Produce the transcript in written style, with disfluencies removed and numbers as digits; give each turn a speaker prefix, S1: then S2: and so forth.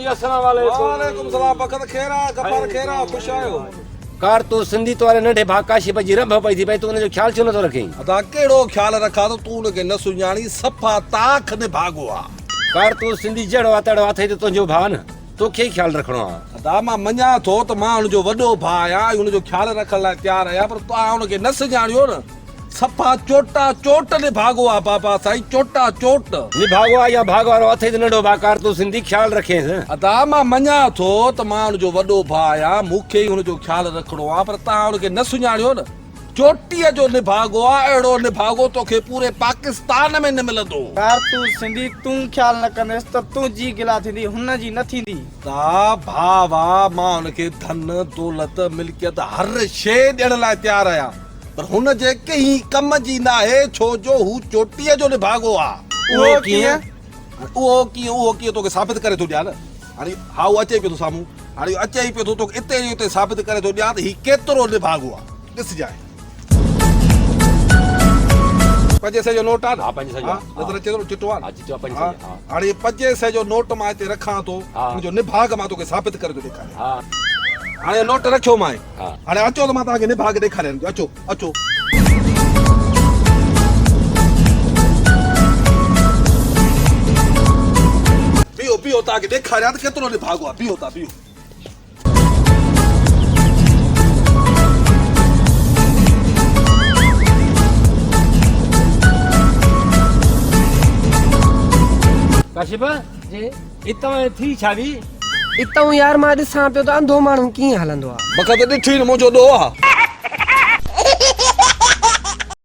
S1: अस्सलाम वालेकुम।
S2: वालेकुम सलाम। बखत खेरा गफर खेरा खुश आयो।
S1: कार तू सिंधी तोरे नंढे भाउ काशिफ जी रंभ पई थी भाई तू उनजो ख्याल छो नथो रखीं?
S2: अदा केड़ो ख्याल रखा तो तू उनके न सुञाणी सफ़ा ताख ने भागो आ।
S1: कार तू सिंधी जड़ो आ तड़ो अथई तो तुंहिंजो भाउ न तोखे ई ख्याल रखणो आ।
S2: अदा मां मञा थो त मां उनजो वॾो भाउ आहियां उनजो ख्याल रखण लाइ तयारु आहियां पर तव्हां उनखे न सुञाणियो न। सफ़ा चोटा चोट ने भागो आ बाबा साईं चोटा चोट।
S1: निभागो आ या भाग वारो अथई त नंढो भाउ कार तू सिंधी ख्याल रखेस।
S2: अदा मां मञा थो त मां उनजो वॾो भाउ आहियां मूंखे ई उनजो ख्याल रखणो आ पर तव्हां उनखे न सुञाणियो न। चोटीअ जो निभागो आ अहिड़ो निभागो तोखे पूरे पाकिस्तान में न मिलंदो।
S3: यार तू सिंधी तू ख्याल न कंदेस त तू जी गिला थींदी हुन जी न थींदी।
S2: ता भावा मां उनखे धन दौलत मिल्कियत हर शइ ॾियण लाइ तयारु आहियां पर हुन जे कंहिं कम जी न आहे छो जो हू चोटीअ जो निभागो आ।
S3: उहो कीअं?
S2: उहो कीअं तोखे साबित करे थो ॾियां न। हाणे हाउ अचे पियो थो साम्हूं हाणे अचे ई पियो थो तोखे इते जो इते साबित करे थो ॾियां त हीउ केतिरो निभागो आहे। ॾिसजांइ 500 जो नोट आहे।
S1: हा 500 जो
S2: नज़र अचे थो चिटो आहे।
S1: हा चिटो आहे 500 जो। हा
S2: हाणे 500 जो नोट मां हिते रखां थो मुंहिंजो निभाग मां तोखे साबित करे थो ॾेखारियां।
S1: हा
S2: हाणे नोट रखियो मां
S1: हा
S2: हाणे अचो त मां तव्हांखे निभाग ॾेखारियां थो। अचो अचो बीहो बीहो तव्हांखे ॾेखारियां त केतिरो निभागो आहे। बीहो था बीहो।
S1: काशिफ
S4: जी
S1: इतां थी छावी
S4: इतों यार मां ॾिसां पियो त अंधो माण्हू कीअं हलंदो आहे।
S2: बखत ॾिठी न मुंहिंजो ॾोह आहे।